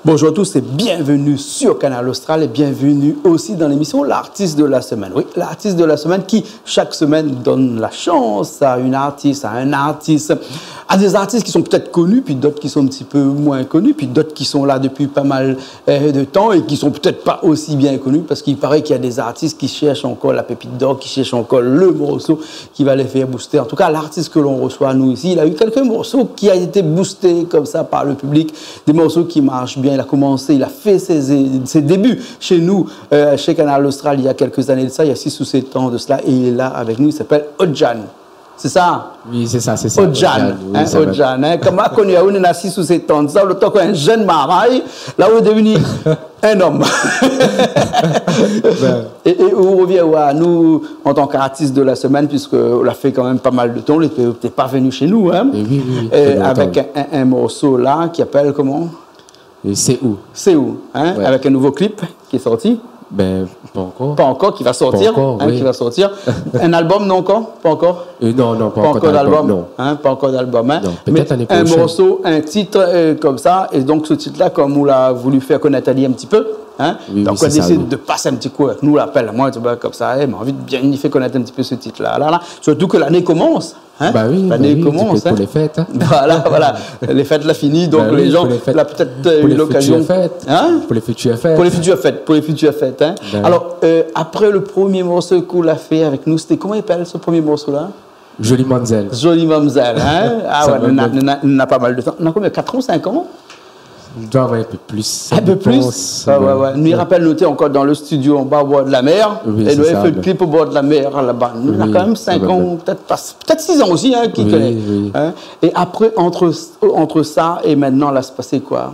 Bonjour à tous et bienvenue sur Canal Austral et bienvenue aussi dans l'émission L'artiste de la semaine. Oui, l'artiste de la semaine qui chaque semaine donne la chance à une artiste, à un artiste, à des artistes qui sont peut-être connus, puis d'autres qui sont un petit peu moins connus, puis d'autres qui sont là depuis pas mal de temps et qui sont peut-être pas aussi bien connus parce qu'il paraît qu'il y a des artistes qui cherchent encore la pépite d'or, qui cherchent encore le morceau qui va les faire booster. En tout cas, l'artiste que l'on reçoit nous ici, il a eu quelques morceaux qui ont été boostés comme ça par le public, des morceaux qui marchent bien. Il a commencé, il a fait ses débuts chez nous, chez Canal Austral, il y a quelques années de ça, il y a 6 ou 7 ans de cela, et il est là avec nous, il s'appelle Odjan. C'est ça? Oui, c'est ça, c'est ça. Odjan, oui, Odjan. Comme on a connu, on a 6 ou 7 ans de ça, le temps qu'un jeune maraille, là où il est devenu un homme. Et on revient à nous, en tant qu'artiste de la semaine, puisqu'on l'a fait quand même pas mal de temps, on n'était pas venu chez nous, hein, oui, avec un morceau là qui appelle comment? C'est où? C'est où, hein, ouais. Avec un nouveau clip qui est sorti. Ben, pas encore. Pas encore, qui va sortir. Pas encore, hein, oui. Qui va sortir. Un album, non encore? Pas encore? Non, pas encore d'album. Non. Hein, pas encore d'album. Hein. Peut-être l'année prochaine. Un morceau, un titre comme ça. Et donc, ce titre-là, comme on l'a voulu faire connaître Ali un petit peu, hein, oui, donc, oui, on décide de passer un petit coup. Nous, l'appelle, moi, comme ça, m'a envie de bien faire connaître un petit peu ce titre-là. Là. Surtout que l'année commence. Hein? Bah oui, l'année commence. Pour les fêtes. Hein. Voilà. Les fêtes, là, finies. Donc, les gens, là, peut-être eu l'occasion. Hein? Pour les futures fêtes. Pour les futures fêtes. Hein? Alors, après le premier morceau qu'on a fait avec nous, c'était comment il s'appelle ce premier morceau-là? Jolie Mamzelle. Jolie Mamzelle. Hein? Ah ouais, on a pas mal de temps. On a combien? 4 ans, 5 ans? Il doit avoir un peu plus. Un peu plus? Ouais. Nous, il rappelle, nous étions encore dans le studio en bas au bord de la mer. Oui, et nous avons fait le clip au bord de la mer là-bas. Nous, on a quand même 5 ans, peut-être 6 ans aussi, hein, qui connaît. Oui. Hein? Et après, entre ça et maintenant, là, se passait quoi?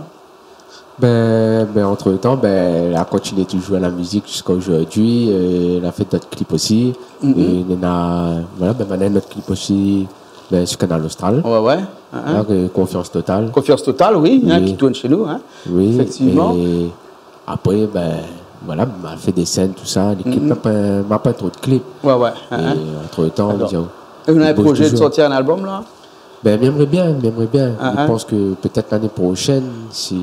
Entre-temps, elle a continué toujours à la musique jusqu'à aujourd'hui. Elle a fait d'autres clips aussi. Et maintenant, notre clip aussi sur Canal Austral. Ouais. Confiance totale. Confiance totale, oui. Hein, qui tourne chez nous. Hein. Oui, effectivement. Et après, m'a fait des scènes, tout ça. L'équipe m'a pas trop de clips. Ouais. Et entre-temps, on a un projet de sortir un album, là? J'aimerais bien. Je pense que peut-être l'année prochaine, si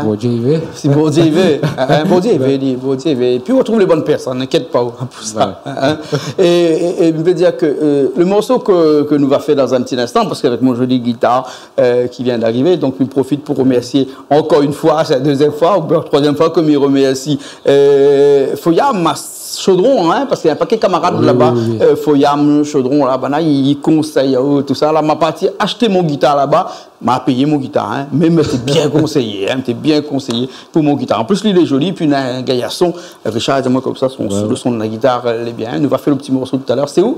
bon Dieu y veut. Si bon Dieu y veut. Bon Dieu y veut. Et puis on retrouve les bonnes personnes, n'inquiète pas pour ça. Et je veux dire que le morceau que nous va faire dans un petit instant, parce qu'avec mon joli guitare qui vient d'arriver, donc je profite pour remercier encore une fois, c'est la deuxième fois, ou la troisième fois que je remercie Foyam Chaudron, hein, parce qu'il y a un paquet de camarades là-bas, Foyam Chaudron, là-bas, ils conseillent tout ça. Là, m'a parti acheter mon guitare là-bas, m'a payé mon guitare, hein, mais t'es bien conseillé, hein, t'es bien conseillé pour mon guitare. En plus, il est joli, puis il a un gaillarson, Richard, dis-moi comme ça, le son de la guitare, elle est bien. Il nous va faire le petit morceau tout à l'heure. C'est où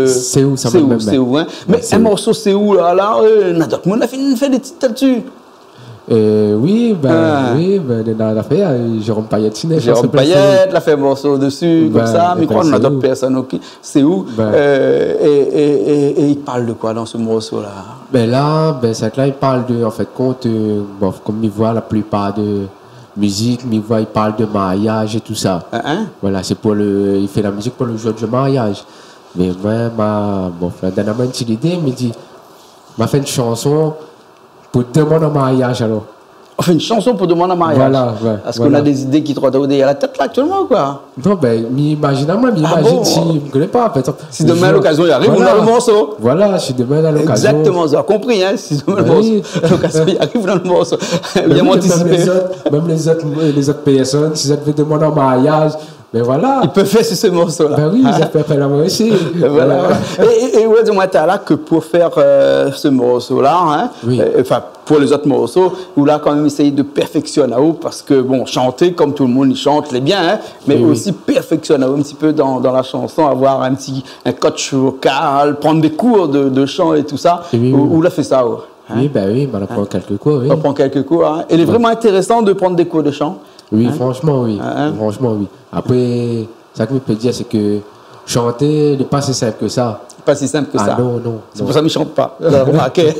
C'est où, ça va même. C'est où, hein. Mais un morceau, c'est où, là, on a d'autres, on a fait des titres là-dessus. Oui, on a fait Jérôme Payette. Jérôme Payette, l'a fait un morceau dessus, comme ça, mais on a d'autres personnes, ok. C'est où? Et il parle de quoi dans ce morceau-là? C'est là, il parle de, en fait, comme il voit la plupart de musique, il parle de mariage et tout ça. Voilà, il fait la musique pour le jour du mariage. Mais moi, dernièrement, une idée, il me dit, m'a fait une chanson pour demander un mariage, alors. On fait une chanson pour demander un mariage. Voilà. Parce qu'on a des idées qui trottent à la tête là actuellement, quoi. Non, imagine si je ne connais pas. Si demain à l'occasion il arrive, on a le morceau. Voilà, si demain à l'occasion. Exactement, vous avez compris, hein. Si demain l'occasion il arrive, on a le morceau. Bien anticipé. Même les autres personnes, si ça devait demander un mariage. Mais voilà. Il peut faire sur ce morceau-là. Oui, ça peut faire la moi aussi. Voilà. Et ouais, dis-moi, t'es là que pour faire ce morceau-là, hein, pour les autres morceaux, où là, quand même, essayer de perfectionner parce que, chanter, comme tout le monde, il chante, les bien, hein, mais aussi perfectionner un petit peu dans la chanson, avoir un coach vocal, prendre des cours de chant et tout ça. Où l'a fait ça, hein? Oui, on apprend quelques cours, oui. On apprend quelques cours, hein. Et il est vraiment intéressant de prendre des cours de chant. Oui, franchement, oui. Franchement, oui. Après, ça que je peux dire, c'est que chanter n'est pas si simple que ça. Pas si simple que ça. Non. C'est pour ça que je ne chante pas. Vous avez remarqué.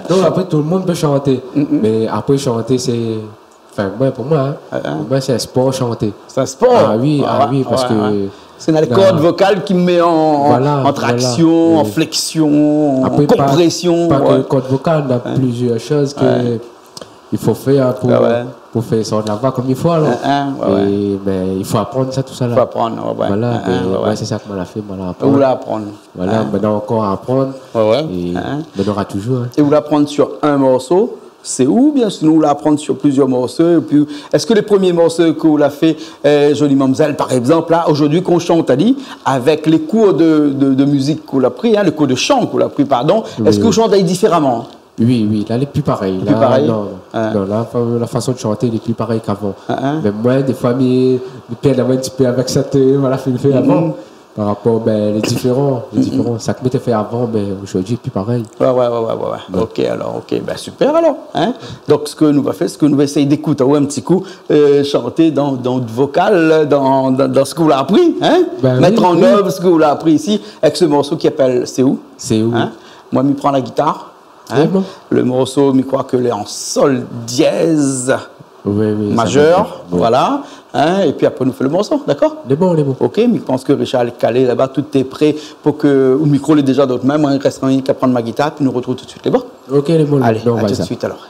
Non, après, tout le monde peut chanter. Mais après, chanter, c'est... pour moi, c'est un sport, chanter. C'est un sport? Ah oui, parce que... C'est la corde vocale qui me met en traction, en flexion, après, en compression. Pas que corde vocale, il y a plusieurs choses qu'il faut faire pour pour faire sortir la voix comme il faut alors. Mais il faut apprendre ça, tout ça là. Il faut apprendre, Voilà, c'est ça que moi l'a fait, moi l'a apprendre. Vous l'apprendre. Voilà, maintenant encore à apprendre. Et on aura toujours. Et vous l'apprendre sur un morceau, c'est où bien sinon vous l'apprendre sur plusieurs morceaux. Et puis, est-ce que les premiers morceaux que vous l'avez fait, Jolie Mamzelle par exemple, là, aujourd'hui qu'on chante, t'as dit, avec les cours de musique qu'on a pris, les cours de chant qu'on a pris, pardon, est-ce que vous chantez différemment? Oui, là, elle est plus pareille. Plus pareil? Non, la façon de chanter elle est plus pareille qu'avant. Mais moi, des fois, je perds un petit peu avec cette fait avant. Par rapport, les différents. Ça que m'était fait avant, aujourd'hui, c'est plus pareil. Ouais. Ok, alors, super alors. Donc, ce que nous va faire, ce que nous va essayer d'écouter un petit coup, chanter dans le vocal, dans ce que vous l'avez appris, mettre en œuvre ce que vous l'avez appris ici, avec ce morceau qui s'appelle C'est où? C'est où? Moi, je prends la guitare. Le morceau, je crois que est en sol dièse majeur, voilà. Et puis après, nous fait le morceau, d'accord? Les bon. Ok, mais je pense que Richard est calé là-bas, tout est prêt pour que le micro est déjà d'autres mains. Moi, il reste rien qu'à prendre ma guitare, puis nous retrouvons tout de suite, les bons? Ok, les bons. Allez, à tout de suite alors.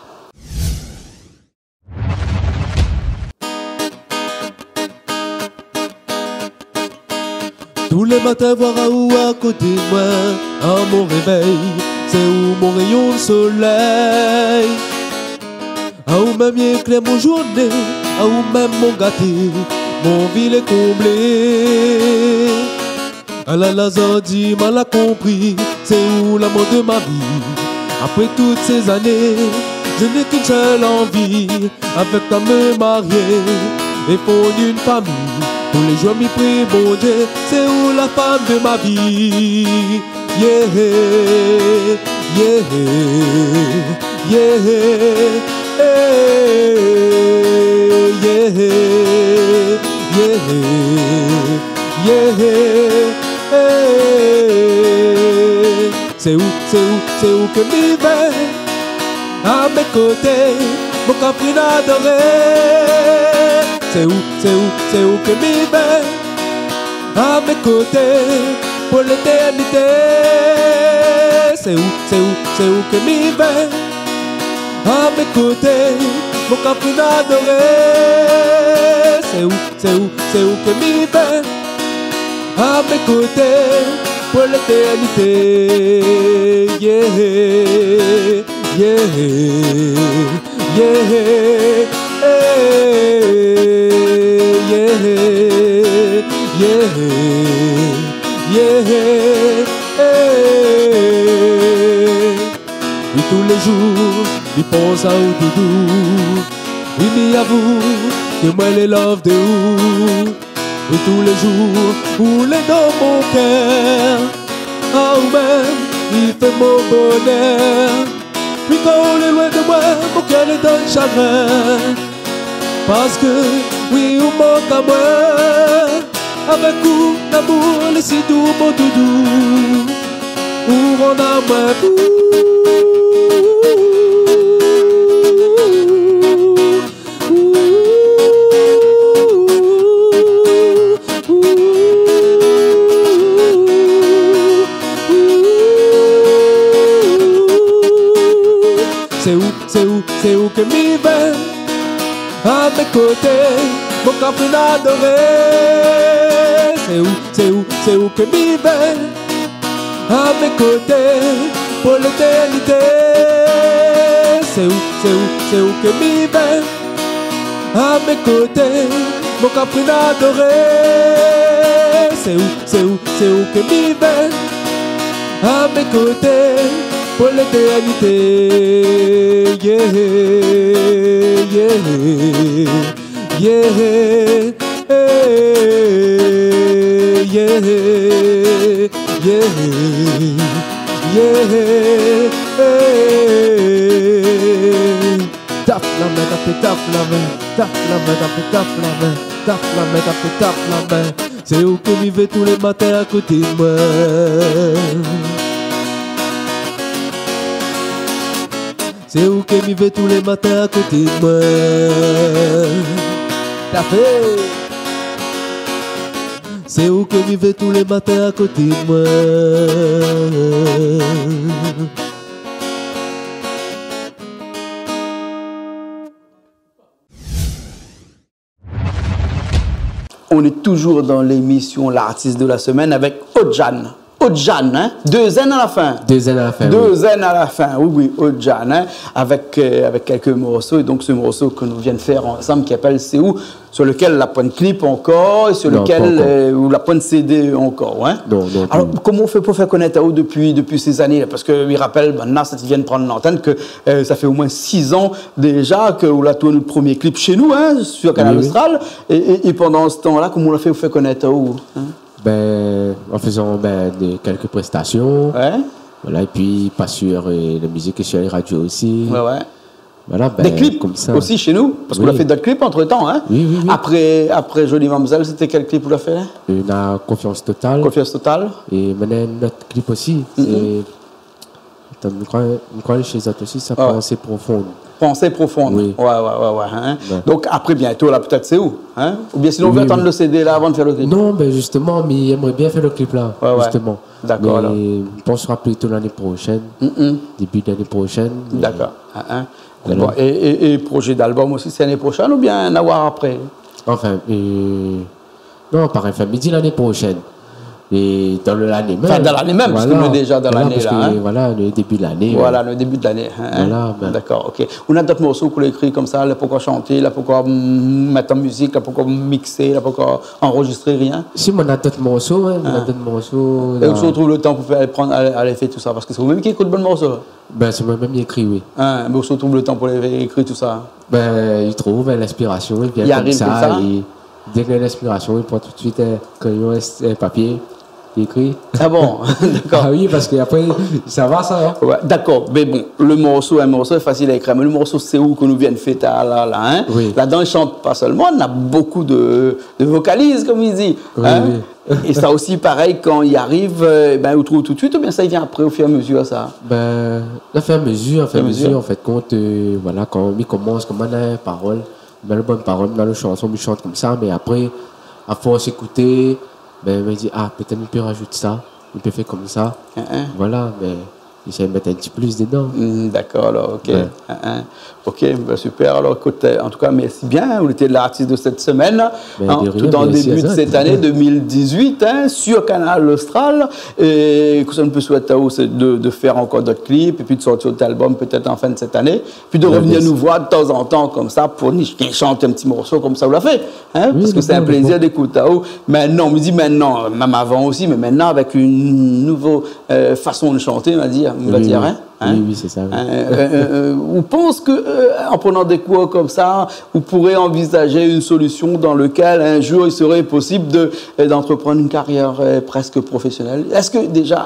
Tous les matins, voir Raoult à côté de moi, à mon réveil, c'est où mon rayon de soleil. À où même éclaire mon journée, à où même mon gâté, mon ville est comblé. À la Lazare dit, mal a compris, c'est où l'amour de ma vie. Après toutes ces années, je n'ai qu'une seule envie, avec toi me marier et fonder une famille. Tous les jours m'y prie, bon Dieu, c'est où la femme de ma vie. Yeah, yeah, yeah, yeah, c'est où que m'y vais, à mes côtés, mon caprine adoré. C'est où que m'y vais, à mes côtés, pour l'éternité. C'est où que m'y vais, à mes côtés, mon caprine adoré. C'est où que m'y vais, à mes côtés, pour l'éternité. Yeah, yeah, yeah. Oui, tous les jours, il pense à où doudou. Oui, mais avoue que moi les love de où. Oui, tous les jours, où les dans mon cœur. Ah, ou même, il fait mon bonheur. Oui, quand on est loin de moi, mon cœur est dans le chagrin. Parce que, oui, on manque à moi. Avec vous, l'amour, les si doux, mon doudou. Où on a moins c'est où que m'y vais, à mes côtés, mon caprine adoré. C'est où que m'y vais, à mes côtés, pour l'éternité. C'est où que m'y vais, à mes côtés, mon caprine adoré. C'est où que m'y vais, à mes côtés, pour l'éternité. Yeah, yeah, yeah, yeah, yeah, yeah. Tape la main, tape la main, tape la main, tape la main, tape la main, tape la main. C'est où que m'y vais tous les matins à côté de moi. C'est où que m'y vais tous les matins à côté de moi. T'as fait. C'est où que m'y vais tous les matins à côté de moi. on est toujours dans l'émission L'artiste de la semaine avec Odjan. Odjan, hein? 2 N à la fin. 2 N à la fin. 2 N à la fin, oui, Odjan, hein? Avec quelques morceaux. Et donc, ce morceau que nous venons de faire ensemble qui s'appelle C'est où? Sur lequel la pointe clip encore, et sur lequel ou la pointe CD encore, hein? Non. Alors, comment on fait pour faire connaître à vous depuis ces années? Parce que, il rappelle, maintenant, ça vient de prendre l'antenne, que ça fait au moins 6 ans déjà que vous a tourné le premier clip chez nous, hein? Sur Canal Austral. Et pendant ce temps-là, comment on l'a fait pour faire connaître à vous? Hein? En faisant quelques prestations. Ouais. Voilà, et puis pas sur la musique et sur les radios aussi. Ouais. Voilà, des clips comme ça. aussi chez nous, parce qu'on a fait d'autres clips entre temps, hein. Oui. Après Jolie Mamzelle, c'était quel clip vous l'avez fait? On a Confiance Totale. Confiance Totale. Et maintenant notre clip aussi, c'est. Je crois chez eux aussi, ça Pensée Profonde. Pensée Profonde. Oui. Ouais. Hein? Ouais. Donc après bientôt là peut-être c'est où, hein? Ou bien sinon on veut attendre le CD là avant de faire le clip. Non, justement, mais j'aimerais bien faire le clip là, justement. D'accord. Alors. On pensera plutôt l'année prochaine, début d'année prochaine. D'accord. Bon, et projet d'album aussi, c'est l'année prochaine ou bien en avoir après? Enfin, non, pareil, midi l'année prochaine. Et dans l'année même. Enfin, dans l'année même, parce qu'on est déjà dans l'année là. Hein? Voilà, le début de l'année. Voilà, le début de l'année. Hein? Voilà, d'accord, ok. On a d'autres morceaux qu'on a écrits comme ça, là, pourquoi chanter, là, pourquoi mettre en musique, là, pourquoi mixer, là, pourquoi enregistrer, rien? Si, on a d'autres morceaux, hein, on a d'autres morceaux. Et où se retrouve le temps pour aller faire tout ça? Parce que c'est vous-même qui écoutez de bons morceaux? C'est moi-même qui écrit, oui. Hein, mais où se retrouve le temps pour écrire tout ça? Il trouve l'inspiration, il vient comme ça. Et dès qu'il a l'inspiration, il prend tout de suite un crayon, un papier. Écrit. Ah bon, d'accord. Ah oui, parce qu'après, ça va, ça. Hein? Ouais, d'accord, mais bon, un morceau est facile à écrire, mais le morceau C'est où que nous vient de faire là, hein? Oui. Là-dedans, il chante pas seulement, on a beaucoup de vocalises, comme il dit. Oui, hein? Oui. Et ça aussi, pareil, quand il arrive, on trouve tout de suite, ou bien ça, il vient après, au fur et à mesure, ça? Au fur et à mesure, en fait, compte, voilà, quand il commence, comme on a une parole, on a une bonne parole, on a une chanson, on chante comme ça, mais après, à force d'écouter, il dit, peut-être on peut rajouter ça, on peut faire comme ça. Voilà, mais j'essaie de mettre un petit plus dedans. D'accord, alors, ok. Ouais. Ok, super. Alors, écoute, en tout cas, merci bien. Vous étiez l'artiste de cette semaine, tout en début de cette année 2018, sur Canal Austral. Et que ça ne peut souhaiter de faire encore d'autres clips, et puis de sortir d'autres albums peut-être en fin de cette année. Puis de revenir nous voir de temps en temps comme ça pour chanter un petit morceau comme ça, vous l'a fait. Parce que c'est un plaisir d'écouter. Maintenant, on me dit maintenant, même avant aussi, mais maintenant avec une nouvelle façon de chanter, on va dire. Oui, c'est ça. On pense qu'en prenant des cours comme ça, vous pourrez envisager une solution dans laquelle un jour il serait possible d'entreprendre une carrière presque professionnelle. Est-ce que déjà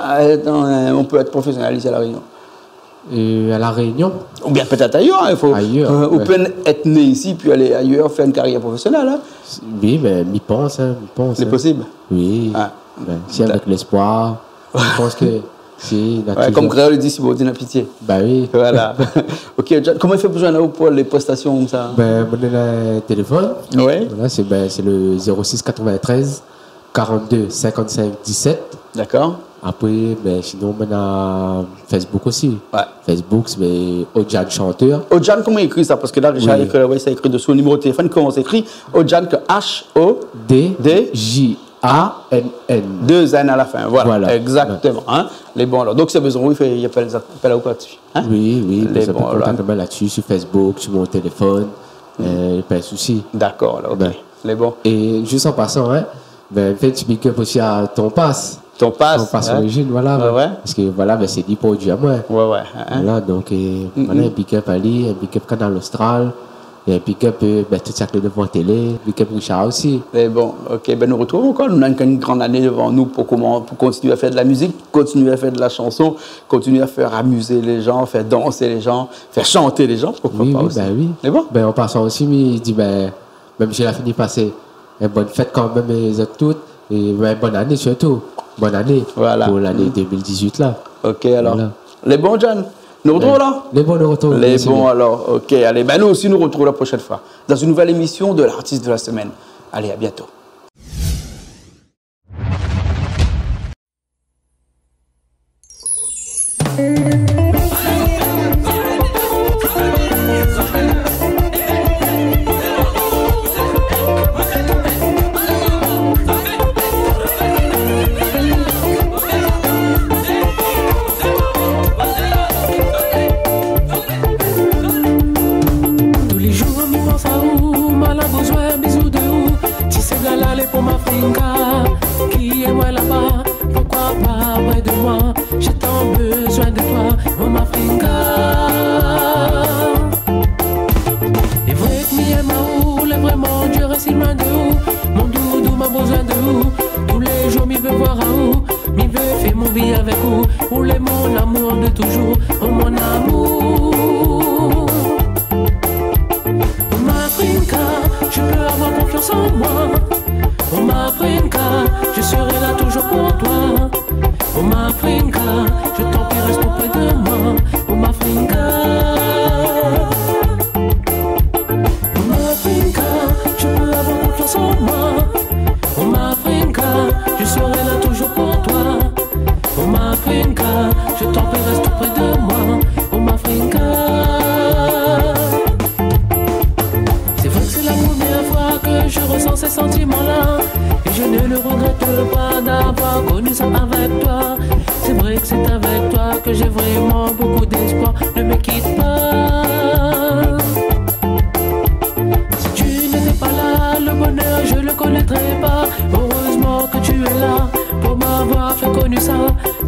on peut être professionnel ici à La Réunion? À La Réunion? Ou bien peut-être ailleurs. On peut être né ici puis aller ailleurs faire une carrière professionnelle. Hein? Oui, mais m'y pense. C'est possible? Oui. Si avec l'espoir, je pense que. Comme Créole dit, si vous dites pitié. Oui. Voilà. Ok, comment il fait pour joindre pour les prestations comme ça? On a le téléphone. Oui. Voilà, c'est le 06 93 42 55 17. D'accord. Après, sinon, on a Facebook aussi. Ouais. Facebook, c'est Odjan Chanteur. Odjan, comment il écrit ça? Parce que là, Richard écrit, ça écrit dessous le numéro de téléphone. Comment s'écrit? Odjan, que H-O-D-J. A-N-N. 2 N à la fin, voilà. Exactement. Hein? Les bons, alors. Donc, c'est besoin, il appelle à quoi dessus? Oui. Les bons, là-dessus, sur Facebook, sur mon téléphone. Pas de souci. D'accord, alors, ok. Les bons. Et juste en passant, fais un petit pick-up aussi à ton passe. Ton passe origine, voilà. Ouais. Parce que voilà, c'est 10 produits à moi. Ouais. Voilà, donc, voilà, un pick-up à lui, un pick-up Canal Austral. Et un pick-up, tout ça que devant télé, pick-up Richard aussi. Mais bon, ok, nous retrouvons encore. Nous avons une grande année devant nous pour continuer à faire de la musique, continuer à faire de la chanson, continuer à faire amuser les gens, faire danser les gens, faire chanter les gens, pourquoi pas aussi. Oui. Mais bon. En passant aussi, il dit, même si j'ai fini de passer une bonne fête quand même, les autres toutes, et bonne année surtout. Bonne année. Voilà. Pour l'année 2018 là. Ok, alors. Voilà. Les bons, John. Nous retrouvons là? Les bons, nous retrouvons. Les bons, alors. Ok, allez. Nous aussi, nous retrouvons la prochaine fois dans une nouvelle émission de l'artiste de la semaine. Allez, à bientôt. ma fringa. Et vrai que m'y aime à où, le vrai mon Dieu reste loin de où. Mon doudou m'a besoin de où. Tous les jours m'y veut voir à où. M'y veut faire mon vie avec où. Où l'est mon amour de toujours. Oh mon amour. Oh ma fringa, je peux avoir confiance en moi. Oh ma fringa, je serai là toujours pour toi. Oh ma fringa, je t'en prie reste auprès de moi. Oh ma fringa. Oh ma fringa, je peux avoir confiance en moi. Oh ma fringa, je serai là toujours pour toi. Oh ma fringa, je t'en prie reste auprès de moi. Oh ma fringa. C'est vrai que c'est la première fois que je ressens ces sentiments-là. Et je ne le regrette pas d'avoir connu ça avec toi. C'est vrai que c'est avec toi que j'ai vraiment beaucoup d'espoir. Ne me quitte pas. Si tu n'étais pas là, le bonheur je le connaîtrais pas. Heureusement que tu es là pour m'avoir fait connu ça.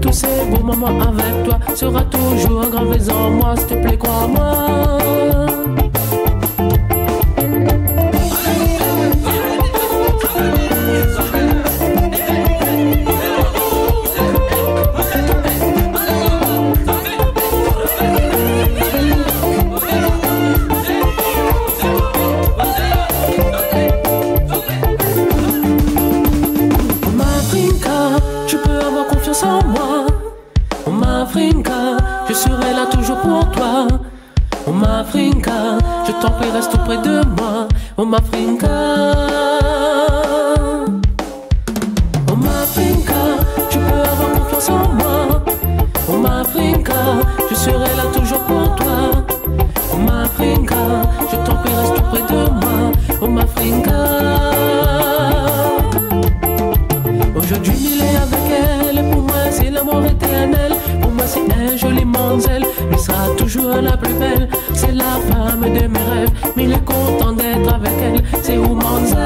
Tous ces beaux moments avec toi sera toujours gravés en moi. S'il te plaît, crois-moi. Je serai là toujours pour toi. Oh ma fringa, je t'en prie reste auprès de moi. Oh ma fringa. Oh ma fringa, tu peux avoir confiance en moi. Oh ma fringa, je serai là toujours pour toi. Oh ma fringa, je t'en prie reste auprès de moi. Oh ma fringa. Aujourd'hui il est avec elle, pour moi c'est l'amour éternel. Pour moi c'est un joli manzel, mais sera toujours la plus belle. C'est la femme de mes rêves, mais il est content d'être avec elle. C'est où manzel.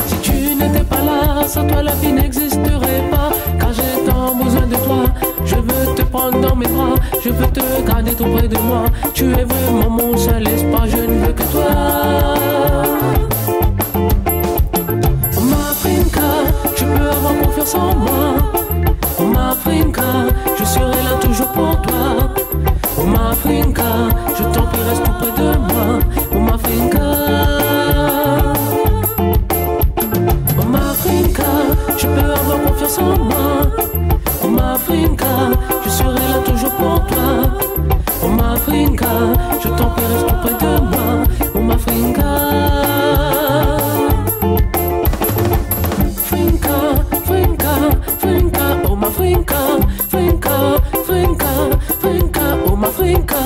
Si tu n'étais pas là, sans toi la vie n'existerait pas. Car j'ai tant besoin de toi, je veux te prendre dans mes bras. Je veux te garder tout près de moi. Tu es vraiment mon seul espoir, je ne veux que toi. Je peux avoir confiance en moi. Oh ma fringa, je serai là toujours pour toi. Oh ma fringa, je t'en prie reste auprès de moi. Oh ma fringa. Oh ma fringa, je peux avoir confiance en moi. Oh ma fringa, je serai là toujours pour toi. Oh ma fringa, je t'en prie reste auprès de moi. Oh ma fringa. Oh ma fringa, fringa, fringa, fringa, oh ma fringa.